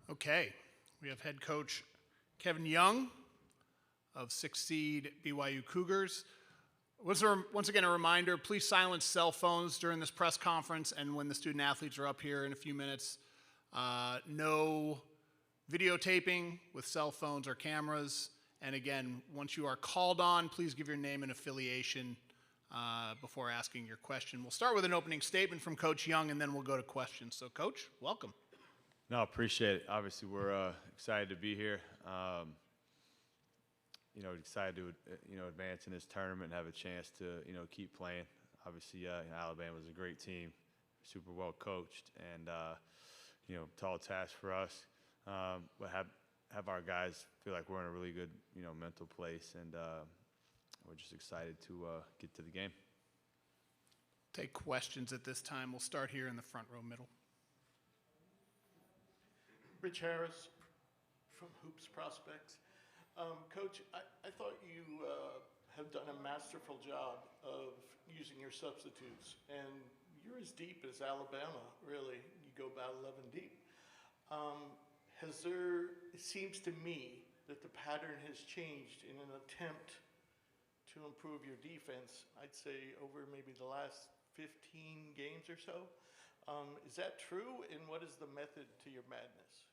Okay, we have head coach Kevin Young of 6th seed BYU Cougars. Once again, a reminder, please silence cell phones during this press conference and when the student athletes are up here in a few minutes. No videotaping with cell phones or cameras. And again, once you are called on, please give your name and affiliation before asking your question. We'll start with an opening statement from Coach Young, and then we'll go to questions. So, Coach, welcome. No, appreciate it. Obviously, we're excited to be here. Excited to advance in this tournament and have a chance to keep playing. Obviously, Alabama was a great team, super well coached, and tall task for us. But have our guys feel like we're in a really good mental place, and we're just excited to get to the game. Take questions at this time. We'll start here in the front row middle. Rich Harris from Hoops Prospects. Coach, I thought you have done a masterful job of using your substitutes, and you're as deep as Alabama, really. You go about 11 deep. It seems to me that the pattern has changed in an attempt to improve your defense, I'd say over maybe the last 15 games or so. Is that true, and what is the method to your madness?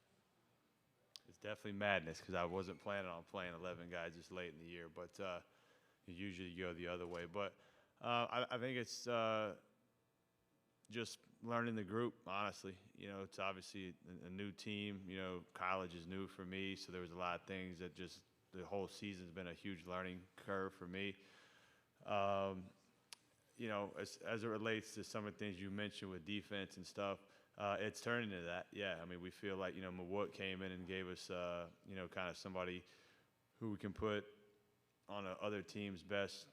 It's definitely madness because I wasn't planning on playing 11 guys this late in the year, but usually you go the other way. But I think it's just learning the group, honestly. It's obviously a new team. College is new for me, so there was a lot of things that just the whole season's been a huge learning curve for me. As it relates to some of the things you mentioned with defense and stuff, it's turning into that. Yeah, I mean, we feel like, Mawut came in and gave us, kind of somebody who we can put on other team's best,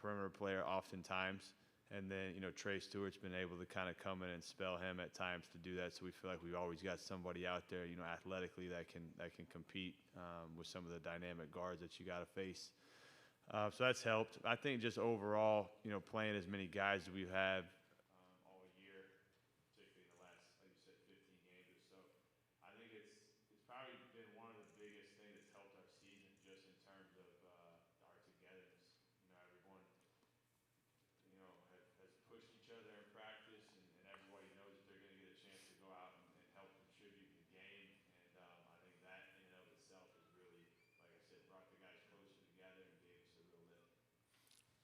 perimeter player oftentimes. And then, Trey Stewart's been able to kind of come in and spell him at times to do that. So we feel like we've always got somebody out there, athletically that can compete with some of the dynamic guards that you got to face. So that's helped. I think just overall, playing as many guys as we have all year, particularly in the last, like you said, 15 games or so, I think it's probably been one of the biggest things that's helped our season just in terms of our togetherness. Everyone, has pushed each other in practice, and everybody knows that they're going to get a chance to go out and help contribute in the game. And I think that in and of itself has really, like I said, brought the guys closer together and gave us a real lift.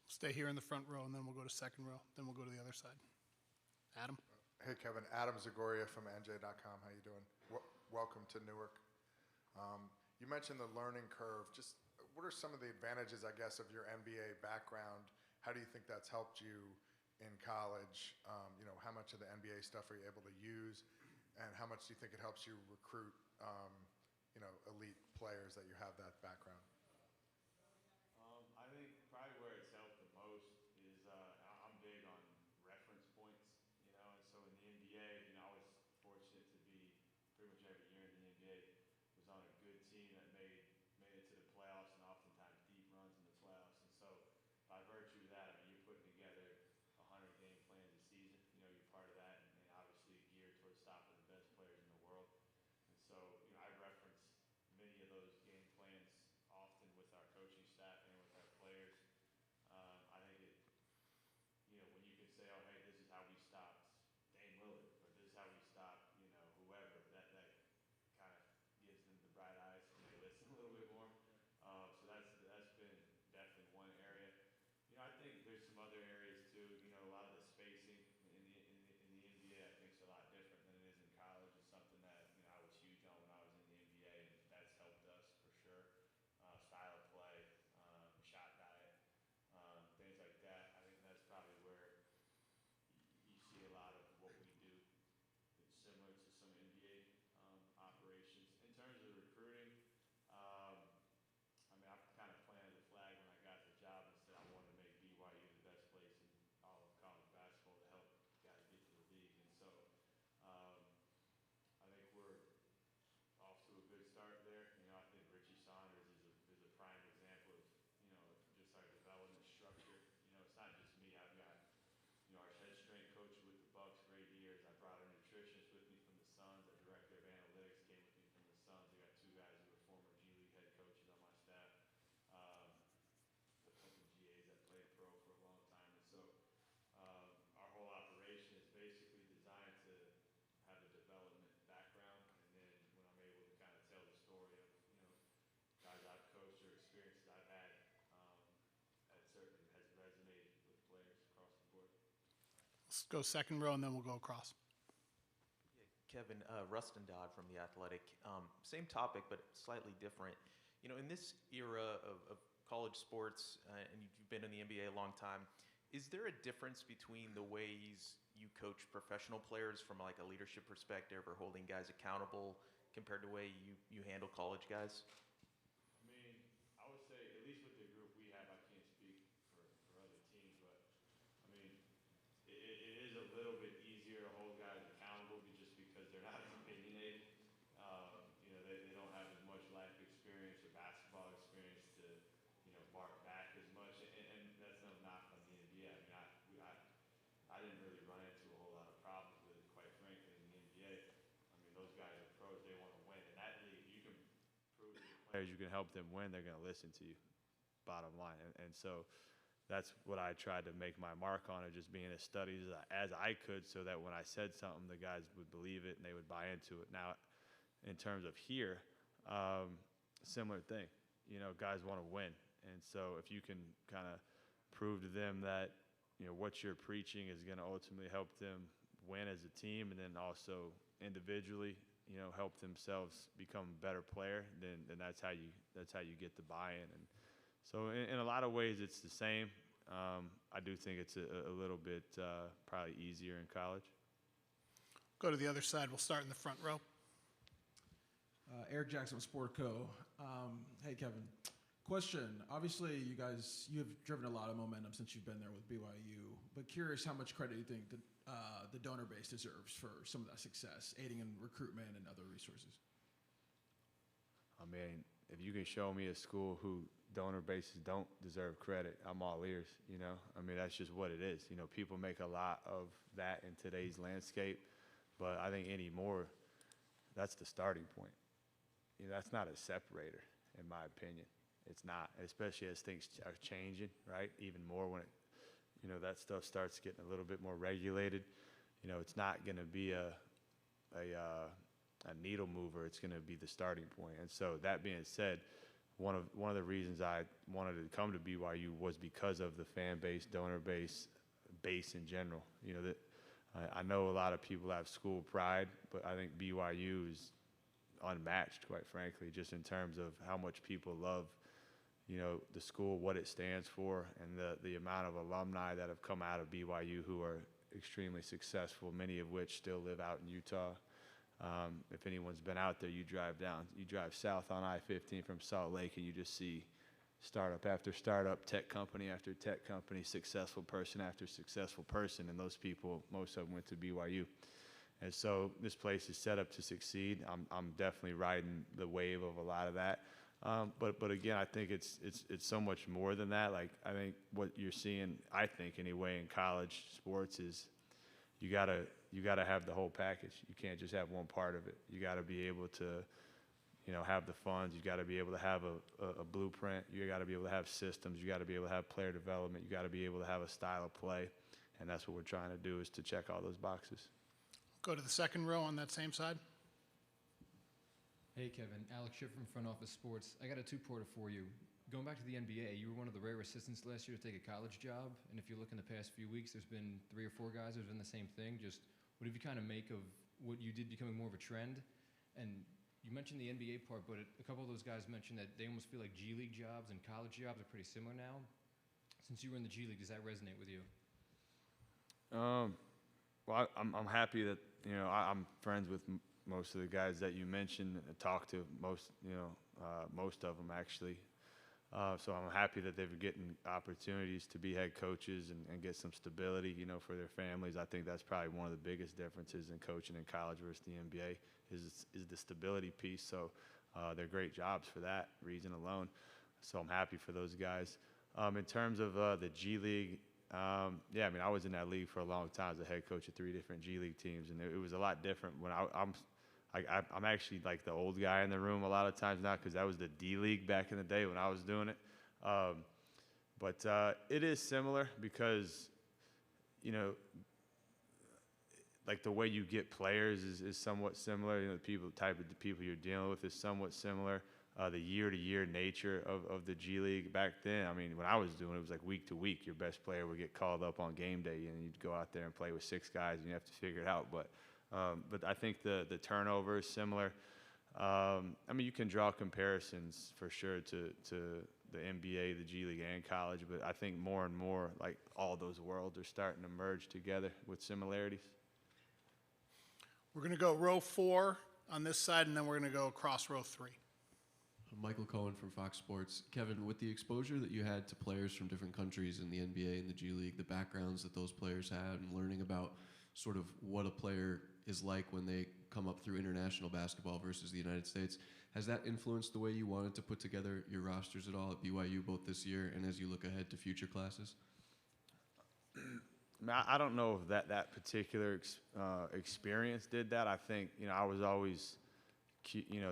Stay here in the front row, and then we'll go to second row. Then we'll go to the other side. Adam? Hey, Kevin. Adam Zagoria from NJ.com. How you doing? Welcome to Newark. You mentioned the learning curve. Just what are some of the advantages, I guess, of your NBA background? How do you think that's helped you in college? How much of the NBA stuff are you able to use? And how much do you think it helps you recruit, elite players that you have that background? I think probably where it's helped the most is I'm big on reference points, and so in the NBA, I was fortunate to be pretty much every year in the NBA was on a good team that made it to the playoffs and oftentimes deep runs in the playoffs. And so by virtue of that, I mean, you're putting together 100-game plans a season. You're part of that, and obviously geared towards stopping the best players in the world. And so, I reference many of those game plans Let's go second row, and then we'll go across. Kevin, Rustin Dodd from The Athletic. Same topic, but slightly different. You know, in this era of college sports, and you've been in the NBA a long time, is there a difference between the ways you coach professional players from like a leadership perspective or holding guys accountable compared to the way you handle college guys? I mean, I would say, at least with the group we have, I can't speak for other teams, but I mean, it is a little bit easier to hold guys accountable just because they're not as opinionated. You know, they don't have as much life experience or basketball experience to, you know, bark back as much. And that's no knock on the NBA. I mean, I didn't really run into a whole lot of problems with it, quite frankly, in the NBA. I mean, those guys are pros. They want to win. In that league, you can prove to your players, you can help them win, they're going to listen to you, bottom line. And so that's what I tried to make my mark on, of just being as studied as I could, so that when I said something, the guys would believe it and they would buy into it. Now, in terms of here, similar thing. You know, guys want to win. And so if you can kind of prove to them that, you know, what you're preaching is going to ultimately help them win as a team, and then also individually, you know, help themselves become a better player, then that's how you get the buy-in. And so in a lot of ways, it's the same. I do think it's a little bit probably easier in college. Go to the other side. We'll start in the front row. Eric Jackson with Sportco. Hey, Kevin. Question. Obviously, you have driven a lot of momentum since you've been there with BYU, but curious how much credit you think the donor base deserves for some of that success, aiding in recruitment and other resources. I mean, if you can show me a school who donor bases don't deserve credit, I'm all ears, you know? I mean, that's just what it is. You know, people make a lot of that in today's landscape, but I think anymore, that's the starting point. You know, that's not a separator, in my opinion. It's not, especially as things are changing, right? Even more when you know, that stuff starts getting a little bit more regulated. You know, it's not going to be a needle mover. It's going to be the starting point. And so that being said, one of the reasons I wanted to come to BYU was because of the fan base, donor base in general. You know, that I know a lot of people have school pride, but I think BYU is unmatched, quite frankly, just in terms of how much people love, you know, the school, what it stands for, and the amount of alumni that have come out of BYU who are extremely successful, many of which still live out in Utah. If anyone's been out there, you drive south on I-15 from Salt Lake, and you just see startup after startup, tech company after tech company, successful person after successful person, and those people, most of them went to BYU. And so this place is set up to succeed. I'm definitely riding the wave of a lot of that. But again, I think it's so much more than that. Like, I think what you're seeing, I think anyway, in college sports is you gotta have the whole package. You can't just have one part of it. You gotta be able to, you know, have the funds. You gotta be able to have a blueprint. You gotta be able to have systems. You gotta be able to have player development. You gotta be able to have a style of play. And that's what we're trying to do, is to check all those boxes. Go to the second row on that same side. Hey, Kevin. Alex Schiff from Front Office Sports. I got a two-parter for you. Going back to the NBA, you were one of the rare assistants last year to take a college job. And if you look in the past few weeks, there's been 3 or 4 guys who've done the same thing. Just what do you kind of make of what you did becoming more of a trend? And you mentioned the NBA part, but a couple of those guys mentioned that they almost feel like G League jobs and college jobs are pretty similar now. Since you were in the G League, does that resonate with you? Well, I'm happy that, you know, I'm friends with most of the guys that you mentioned. I talked to most of them actually. So I'm happy that they're getting opportunities to be head coaches and get some stability, you know, for their families. I think that's probably one of the biggest differences in coaching in college versus the NBA is the stability piece. So they're great jobs for that reason alone. So I'm happy for those guys. In terms of the G League, yeah, I mean, I was in that league for a long time as a head coach of 3 different G League teams, and it was a lot different. When I'm actually like the old guy in the room a lot of times now, because that was the D League back in the day when I was doing it. But it is similar because, you know, like the way you get players is somewhat similar. You know, the type of people you're dealing with is somewhat similar. the year-to-year nature of the G League back then. I mean, when I was doing it, it was like week to week. Your best player would get called up on game day, and you'd go out there and play with 6 guys, and you have to figure it out. But I think the turnover is similar. I mean, you can draw comparisons for sure to the NBA, the G League, and college, but I think more and more, like, all those worlds are starting to merge together with similarities. We're going to go row 4 on this side, and then we're going to go across row 3. Michael Cohen from Fox Sports. Kevin, with the exposure that you had to players from different countries in the NBA and the G League, the backgrounds that those players had, and learning about sort of what a player is like when they come up through international basketball versus the United States, has that influenced the way you wanted to put together your rosters at all at BYU, both this year and as you look ahead to future classes? I don't know if that particular experience did that. I think, I was always,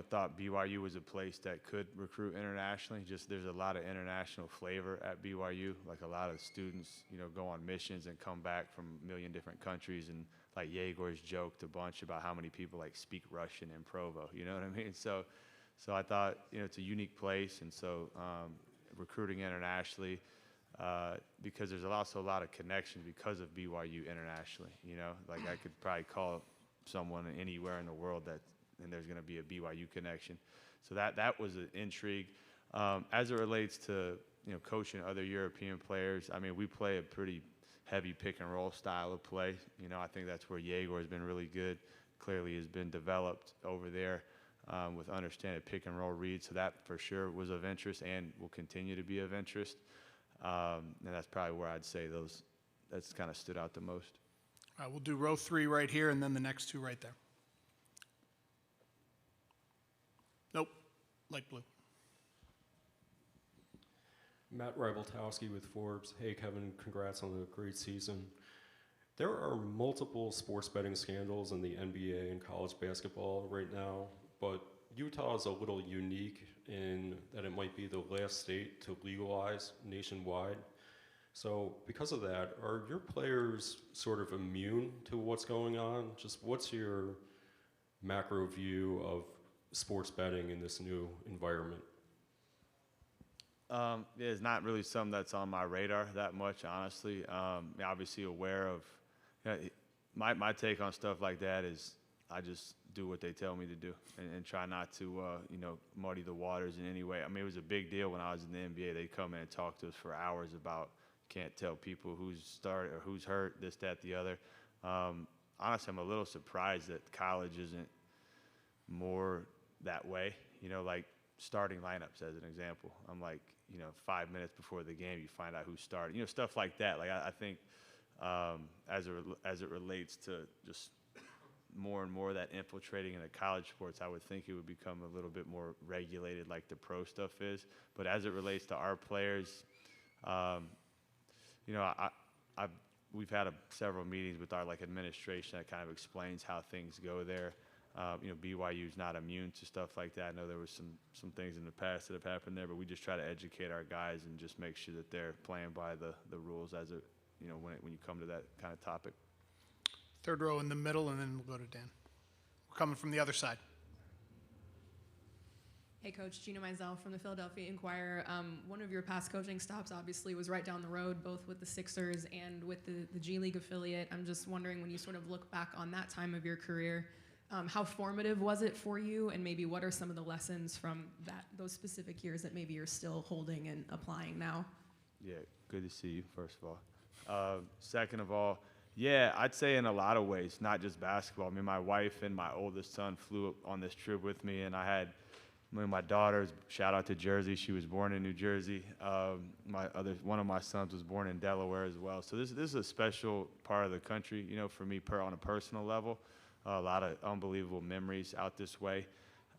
thought BYU was a place that could recruit internationally. Just there's a lot of international flavor at BYU. Like, a lot of students, go on missions and come back from a million different countries. And like Yegor's joked a bunch about how many people like speak Russian in Provo. You know what I mean? So I thought, it's a unique place. And so recruiting internationally, because there's also a lot of connections because of BYU internationally. Like, I could probably call someone anywhere in the world and there's going to be a BYU connection. So that was an intrigue. As it relates to, coaching other European players, I mean, we play a pretty heavy pick and roll style of play. I think that's where Yegor has been really good. Clearly has been developed over there with understanding pick and roll reads. So that for sure was of interest and will continue to be of interest. And that's probably where I'd say that's kind of stood out the most. All right, we'll do row 3 right here, and then the next 2 right there. Nope, light blue. Matt Rybaltowski with Forbes. Hey, Kevin, congrats on a great season. There are multiple sports betting scandals in the NBA and college basketball right now, but Utah is a little unique in that it might be the last state to legalize nationwide. So because of that, are your players sort of immune to what's going on? Just what's your macro view of sports betting in this new environment? Yeah, it's not really something that's on my radar that much, honestly. Obviously aware of, my take on stuff like that is I just do what they tell me to do and try not to, muddy the waters in any way. I mean, it was a big deal when I was in the NBA. They'd come in and talk to us for hours about can't tell people who's started or who's hurt, this, that, the other. Honestly, I'm a little surprised that college isn't more that way, like starting lineups as an example. I'm like, 5 minutes before the game, you find out who started, stuff like that. Like, I think as it relates to just more and more that infiltrating into college sports, I would think it would become a little bit more regulated like the pro stuff is. But as it relates to our players, we've had several meetings with our administration that kind of explains how things go there. BYU is not immune to stuff like that. I know there was some things in the past that have happened there, but we just try to educate our guys and just make sure that they're playing by the rules as it, when you come to that kind of topic. 3rd row in the middle, and then we'll go to Dan. We're coming from the other side. Hey, Coach, Gina Mizell from the Philadelphia Inquirer. One of your past coaching stops, obviously, was right down the road, both with the Sixers and with the G League affiliate. I'm just wondering, when you sort of look back on that time of your career, how formative was it for you, and maybe what are some of the lessons from those specific years that maybe you're still holding and applying now? Yeah, good to see you, first of all. Second of all, yeah, I'd say in a lot of ways, not just basketball. I mean, my wife and my oldest son flew on this trip with me, and I had my daughter, shout out to Jersey, she was born in New Jersey. One of my sons was born in Delaware as well. So this is a special part of the country, for me on a personal level. A lot of unbelievable memories out this way.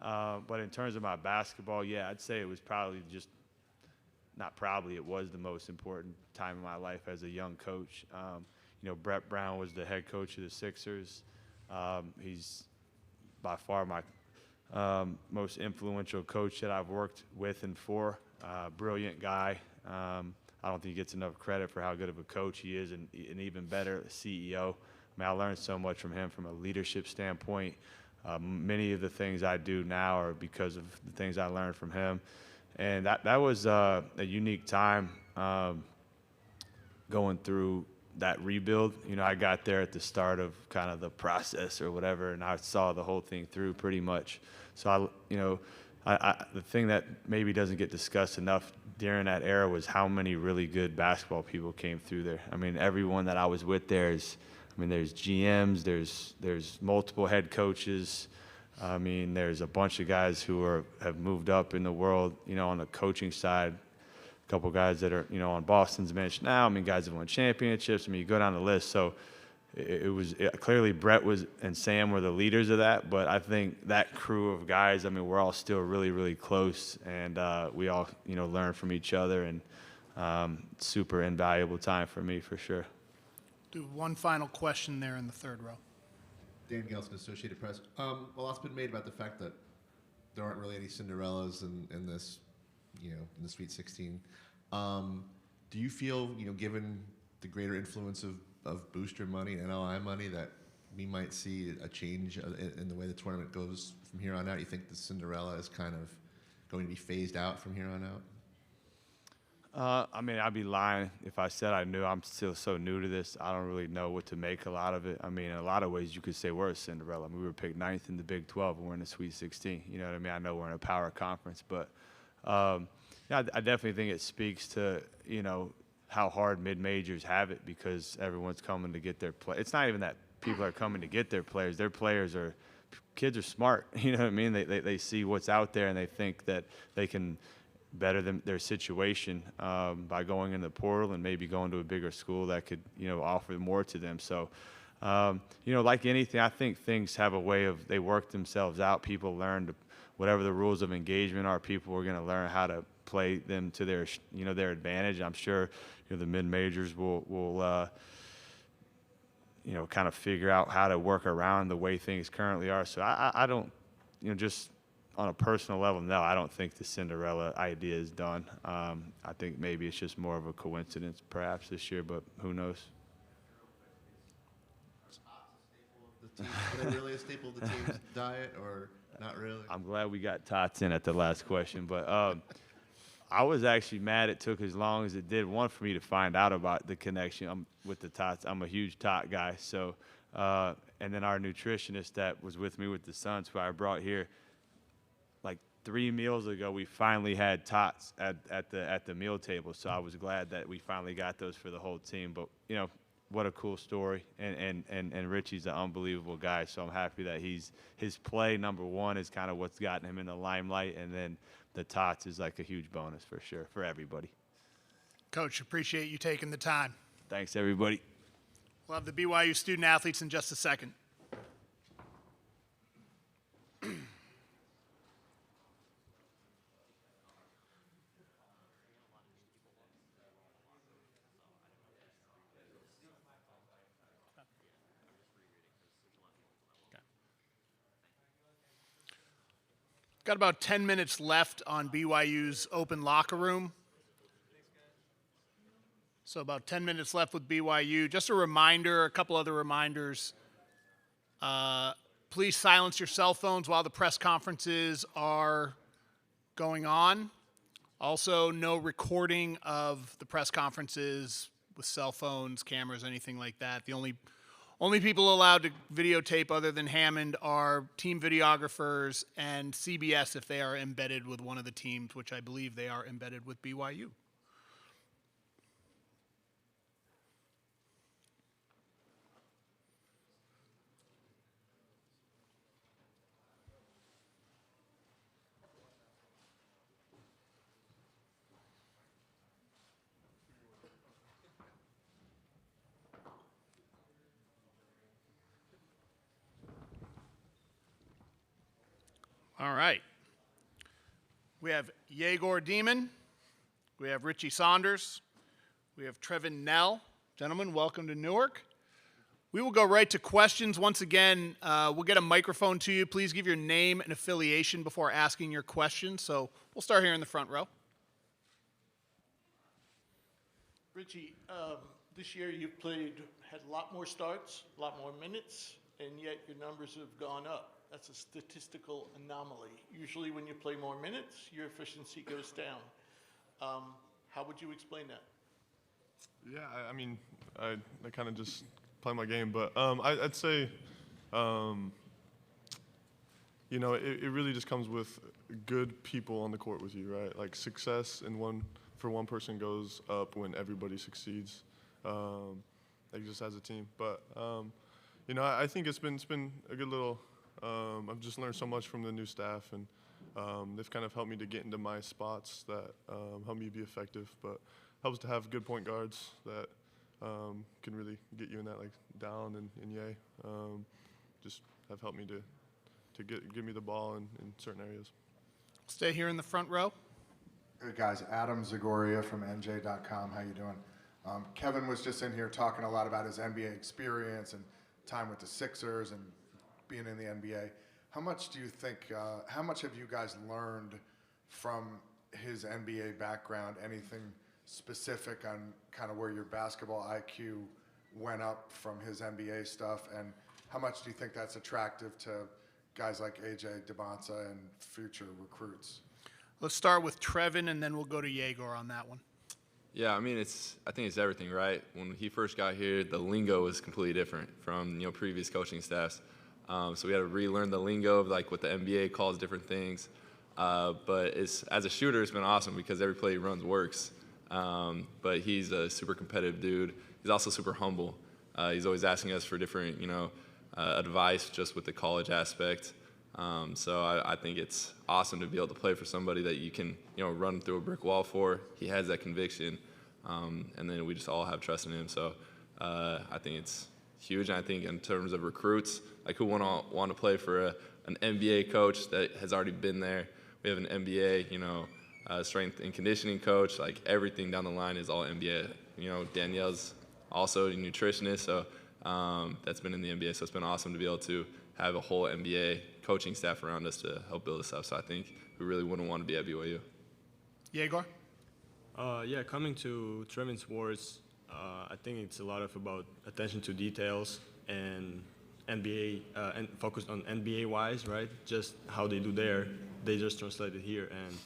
But in terms of my basketball, yeah, I'd say it was probably it was the most important time in my life as a young coach. Brett Brown was the head coach of the Sixers. He's by far my most influential coach that I've worked with and for. Brilliant guy. I don't think he gets enough credit for how good of a coach he is, and even better, a CEO. I mean, I learned so much from him from a leadership standpoint, Many of the things I do now are because of the things I learned from him. And that was a unique time going through that rebuild. You know, I got there at the start of kind of the process or whatever, and I saw the whole thing through pretty much. So, the thing that maybe doesn't get discussed enough during that era was how many really good basketball people came through there. I mean, everyone that I was with there there's GMs, there's multiple head coaches. I mean, there's a bunch of guys who have moved up in the world, on the coaching side. A couple guys that are, on Boston's bench now. I mean, guys have won championships. I mean, you go down the list. So clearly Brett and Sam were the leaders of that. But I think that crew of guys, I mean, we're all still really, really close. And we all, learn from each other. And super invaluable time for me, for sure. Do one final question there in the third row. Dan Gelson, Associated Press. A lot's been made about the fact that there aren't really any Cinderellas in this, in the Sweet 16. Do you feel, given the greater influence of booster money and NLI money, that we might see a change in the way the tournament goes from here on out? You think the Cinderella is kind of going to be phased out from here on out? I mean, I'd be lying if I said I knew. I'm still so new to this. I don't really know what to make a lot of it. I mean, in a lot of ways, you could say we're a Cinderella. I mean, we were picked 9th in the Big 12, and we're in the Sweet 16. You know what I mean? I know we're in a power conference, but I definitely think it speaks to, how hard mid-majors have it because everyone's coming to get their play. It's not even that people are coming to get their players. Their players are – kids are smart. You know what I mean? They see what's out there, and they think that they can – better their situation by going in the portal and maybe going to a bigger school that could, offer more to them. So, like anything, I think things have a way of, they work themselves out. People learn whatever the rules of engagement are, people are going to learn how to play them to their, their advantage. I'm sure, the mid-majors will kind of figure out how to work around the way things currently are. So I don't, just on a personal level, no, I don't think the Cinderella idea is done. I think maybe it's just more of a coincidence perhaps this year, but who knows? Are they really a staple of the team's diet or not really? I'm glad we got tots in at the last question, but I was actually mad it took as long as it did. One, for me to find out about the connection with the tots. I'm a huge tot guy, so and then our nutritionist that was with me with the Suns, who I brought here, like 3 meals ago, we finally had tots at the meal table. So I was glad that we finally got those for the whole team. But what a cool story, and Richie's an unbelievable guy. So I'm happy that his play, number one, is kind of what's gotten him in the limelight, and then the tots is like a huge bonus for sure for everybody. Coach, appreciate you taking the time. Thanks, everybody. We'll have the BYU student athletes in just a second. Got about 10 minutes left on BYU's open locker room. So about 10 minutes left with BYU. Just a reminder, a couple other reminders. Please silence your cell phones while the press conferences are going on. Also, no recording of the press conferences with cell phones, cameras, anything like that. The only people allowed to videotape other than Hammond are team videographers and CBS if they are embedded with one of the teams, which I believe they are embedded with BYU. All right. We have Yegor Demon. We have Richie Saunders. We have Trevin Nell. Gentlemen, welcome to Newark. We will go right to questions. Once again, we'll get a microphone to you. Please give your name and affiliation before asking your question. So we'll start here in the front row. Richie, this year you've had a lot more starts, a lot more minutes, and yet your numbers have gone up. That's a statistical anomaly. Usually when you play more minutes, your efficiency goes down. How would you explain that? Yeah, I mean, I kind of just play my game, but I'd say, you know, it really just comes with good people on the court with you, right? Like success for one person goes up when everybody succeeds, like just as a team. But you know, I think it's been a good little. I've just learned so much from the new staff, and they've kind of helped me to get into my spots that help me be effective. But helps to have good point guards that can really get you in that like down and yay. Just have helped me to give me the ball in certain areas. Stay here in the front row. Hey guys, Adam Zagoria from NJ.com. How you doing? Kevin was just in here talking a lot about his NBA experience and time with the Sixers and being in the NBA. How much do you think? How much have you guys learned from his NBA background? Anything specific on kind of where your basketball IQ went up from his NBA stuff, and how much do you think that's attractive to guys like AJ Debonsa and future recruits? Let's start with Trevin, and then we'll go to Yegor on that one. Yeah, I mean, I think it's everything, right? When he first got here, the lingo was completely different from, previous coaching staffs. So we had to relearn the lingo of like what the NBA calls different things. But as a shooter, it's been awesome because every play he runs works. But he's a super competitive dude. He's also super humble. He's always asking us for different, advice just with the college aspect. So I think it's awesome to be able to play for somebody that you can, run through a brick wall for. He has that conviction, and then we just all have trust in him. So I think it's huge. And I think in terms of recruits, like who want to play for an NBA coach that has already been there. We have an NBA, strength and conditioning coach. Like everything down the line is all NBA. Danielle's also a nutritionist, so that's been in the NBA. So it's been awesome to be able to have a whole NBA coaching staff around us to help build us up. So I think we really wouldn't want to be at BYU. Yegor? Yeah, coming to Trevin's words, I think it's a lot about attention to details and NBA and focused on NBA wise, right? Just how they do there, they just translate it here. And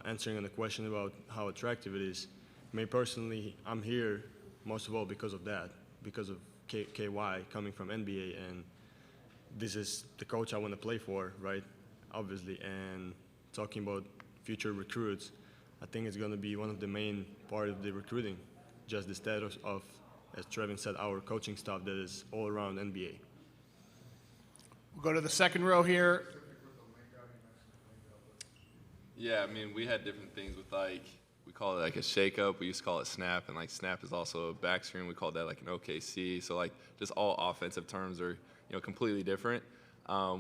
answering on the question about how attractive it is, me personally, I'm here most of all because of that, because of KY coming from NBA, and this is the coach I want to play for, right? Obviously, and talking about future recruits, I think it's going to be one of the main part of the recruiting, just the status of, as Trevin said, our coaching staff that is all around NBA. We'll go to the second row here. Yeah, I mean, we had different things with we call it like a shake-up. We used to call it snap, and snap is also a back screen. We call that like an OKC. So just all offensive terms are completely different,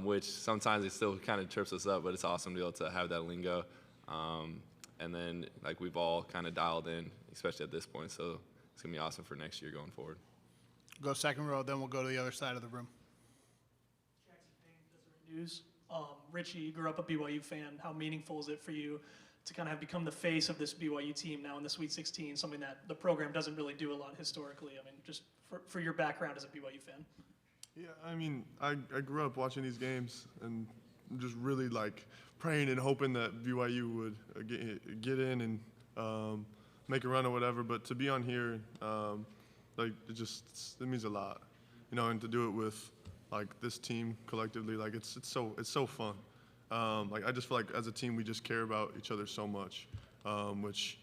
which sometimes it still kind of trips us up, but it's awesome to be able to have that lingo. And then we've all kind of dialed in, especially at this point. So it's gonna be awesome for next year going forward. Go second row, then we'll go to the other side of the room. News. Richie, you grew up a BYU fan. How meaningful is it for you to kind of have become the face of this BYU team now in the Sweet 16, something that the program doesn't really do a lot historically? I mean, just for your background as a BYU fan. Yeah, I mean, I grew up watching these games and just really praying and hoping that BYU would get in and make a run or whatever. But to be on here, it means a lot, and to do it with this team collectively, it's so fun. I just feel as a team we just care about each other so much, which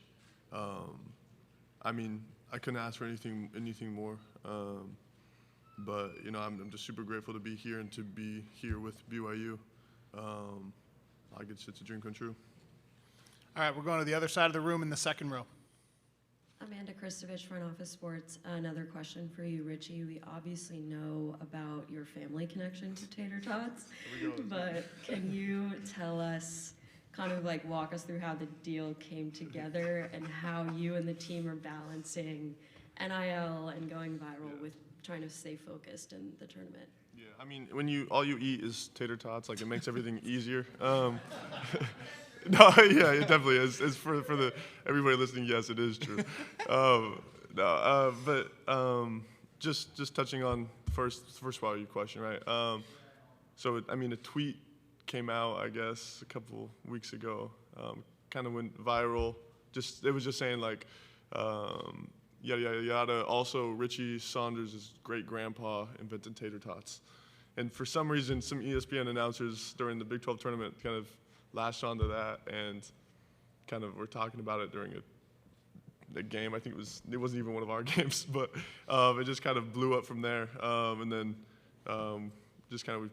I mean I couldn't ask for anything more. But I'm just super grateful to be here and to be here with BYU. It's a dream come true. All right, we're going to the other side of the room in the second row. Amanda Kristovich, Front Office Sports. Another question for you, Richie. We obviously know about your family connection to tater tots, but can you tell us, kind of walk us through how the deal came together and how you and the team are balancing NIL and going viral with trying to stay focused in the tournament? Yeah, I mean, when all you eat is tater tots, it makes everything easier. No, yeah, it definitely is. It's for everybody listening. Yes, it is true. But just touching on first part of your question, right? So, I mean, a tweet came out, I guess, a couple weeks ago, kind of went viral. It was just saying, like, yada, yada, yada. Also, Richie Saunders' great-grandpa invented tater tots. And for some reason, some ESPN announcers during the Big 12 tournament kind of lashed onto that and kind of were talking about it during a game. I think it wasn't even one of our games, but it just kind of blew up from there. And then just kind of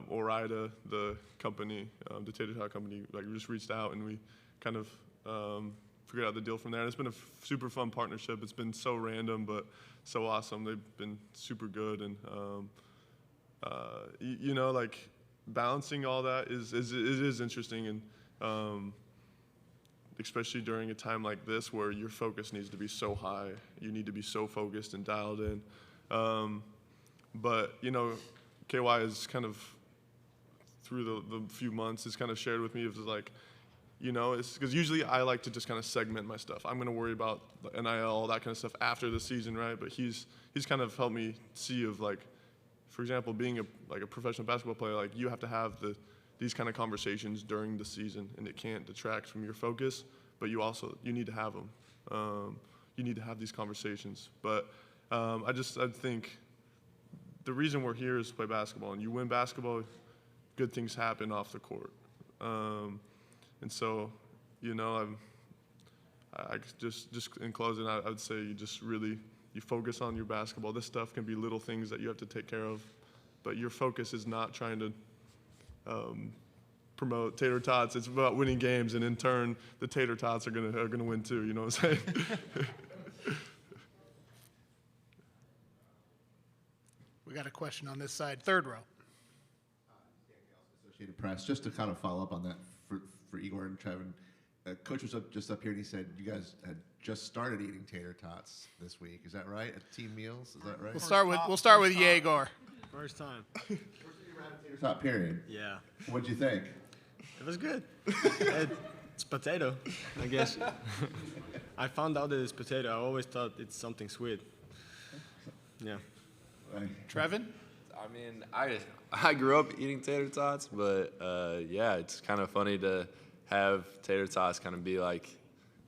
Ore-Ida, the company, the tater tot company, like we just reached out and we kind of figured out the deal from there. And it's been a super fun partnership. It's been so random, but so awesome. They've been super good. And, you know, like balancing all that is interesting. And especially during a time like this where your focus needs to be so high. You need to be so focused and dialed in. But, you know, KY is kind of, through the few months, has kind of shared with me, it was like, you know, it's because usually I like to just kind of segment my stuff. I'm going to worry about the NIL, all that kind of stuff after the season, right? But he's kind of helped me see of, like, for example, being a professional basketball player, like you have to have these kind of conversations during the season, and it can't detract from your focus. But you need to have them. You need to have these conversations. But I think the reason we're here is to play basketball, and you win basketball, good things happen off the court. And so, you know, I just in closing, I would say you focus on your basketball. This stuff can be little things that you have to take care of, but your focus is not trying to promote tater tots. It's about winning games, and in turn, the tater tots are gonna win too. You know what I'm saying? We got a question on this side, third row. Associated Press. Just to kind of follow up on that for Igor and Trevin, Coach was just up here and he said you guys had just started eating tater tots this week. Is that right? At team meals? Is that right? We'll start with Yegor. First time. First time you had a tater tot, period. Yeah. What'd you think? It was good. It's potato, I guess. I found out that it's potato. I always thought it's something sweet. Yeah. Trevin? I mean, I grew up eating tater tots, but yeah, it's kind of funny to have tater tots kind of be like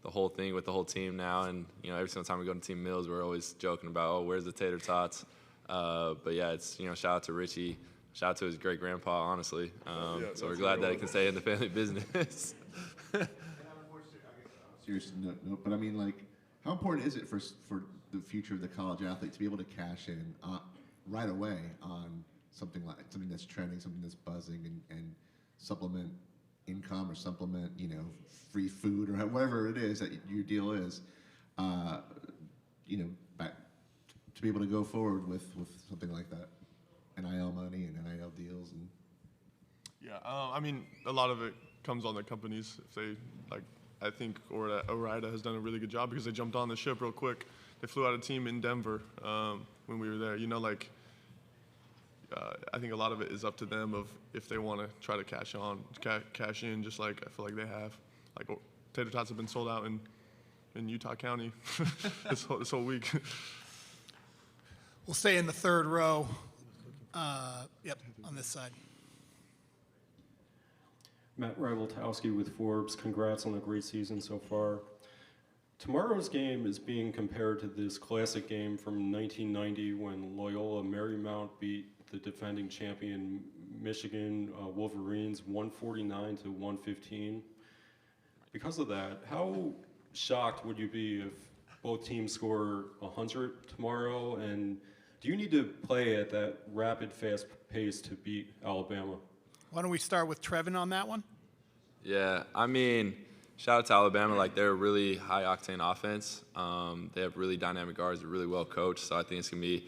the whole thing with the whole team now. And, you know, every single time we go to team meals, we're always joking about, oh, where's the tater tots? But yeah, it's, you know, shout out to Richie, shout out to his great grandpa, honestly. So we're glad that it can stay in the family business. Serious note, but I mean, like, how important is it for the future of the college athlete to be able to cash in right away on something that's trending, something that's buzzing, and supplement income or supplement, you know, free food or whatever it is that your deal is, you know, to be able to go forward with something like that, NIL money and NIL deals and. Yeah, I mean, a lot of it comes on the companies. If they, like, I think Ore-Ida has done a really good job because they jumped on the ship real quick. They flew out a team in Denver when we were there. You know, like, I think a lot of it is up to them of if they want to try to cash in, just like I feel like they have. Like, tater tots have been sold out in Utah County this whole week. We'll stay in the third row. Yep, on this side. Matt Rybaltowski with Forbes. Congrats on a great season so far. Tomorrow's game is being compared to this classic game from 1990 when Loyola Marymount beat the defending champion Michigan Wolverines 149 to 115. Because of that, how shocked would you be if both teams score 100 tomorrow? And do you need to play at that rapid, fast pace to beat Alabama? Why don't we start with Trevin on that one? Yeah, I mean, shout out to Alabama. Like, they're a really high-octane offense. They have really dynamic guards. They're really well coached. So I think it's going to be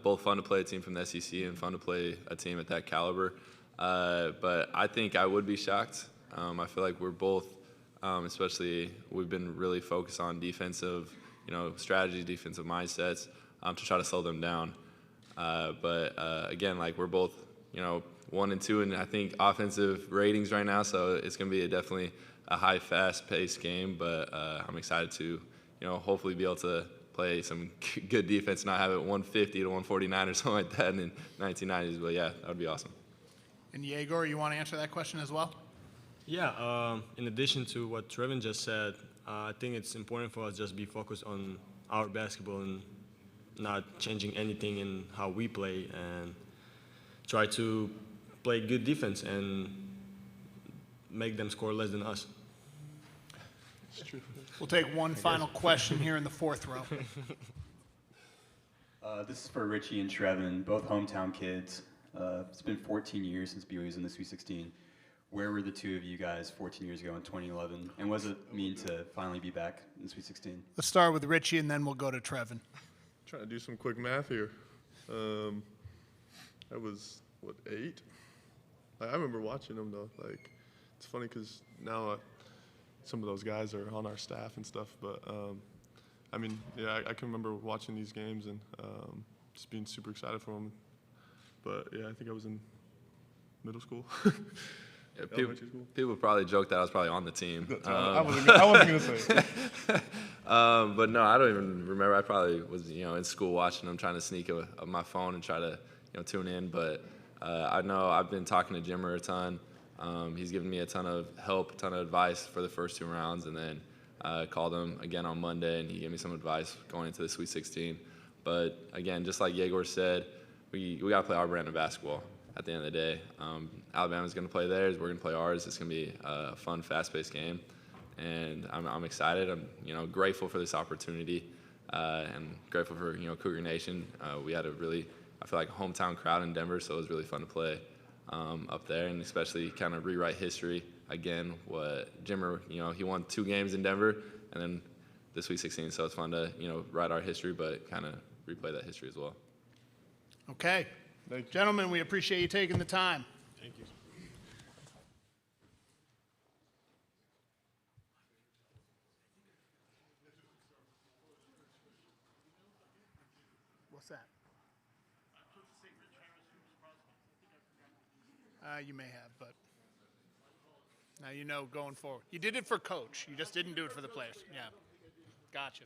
both fun to play a team from the SEC and fun to play a team at that caliber. But I think I would be shocked. I feel like we're both, especially we've been really focused on defensive, you know, strategy, defensive mindsets to try to slow them down. But again, like, we're both, you know, 1 and 2 in, I think, offensive ratings right now. So it's going to be definitely a high, fast-paced game. But I'm excited to, you know, hopefully be able to play some good defense, not have it 150 to 149 or something like that in the 1990s. But yeah, that would be awesome. And Yegor, you want to answer that question as well? Yeah, in addition to what Trevin just said, I think it's important for us just be focused on our basketball and not changing anything in how we play, and try to play good defense and make them score less than us. We'll take one final question here in the fourth row. This is for Richie and Trevin, both hometown kids. It's been 14 years since BYU was in the Sweet 16. Where were the two of you guys 14 years ago in 2011? And what does it mean to finally be back in the Sweet 16? Let's start with Richie, and then we'll go to Trevin. Trying to do some quick math here. I was, what, 8? I remember watching them, though. Like, it's funny because now some of those guys are on our staff and stuff. But, I mean, yeah, I can remember watching these games and just being super excited for them. But, yeah, I think I was in middle school. Yeah, people probably joke that I was probably on the team. I wasn't going to say it. But no, I don't even remember. I probably was, in school watching them, trying to sneak my phone and try to, tune in. But I know I've been talking to Jimmer a ton. He's given me a ton of help, a ton of advice for the first 2 rounds, and then called him again on Monday, and he gave me some advice going into the Sweet 16. But again, just like Yegor said, we got to play our brand of basketball. At the end of the day, Alabama's going to play theirs. We're going to play ours. It's going to be a fun, fast-paced game, and I'm excited. I'm grateful for this opportunity, and grateful for Cougar Nation. We had I feel like a hometown crowd in Denver, so it was really fun to play up there, and especially kind of rewrite history again. What Jimmer, he won 2 games in Denver, and then the Sweet 16. So it's fun to write our history, but kind of replay that history as well. Okay. Gentlemen, we appreciate you taking the time. Thank you. What's that? You may have, but now going forward. You did it for coach. You just didn't do it for the players. Yeah. Gotcha.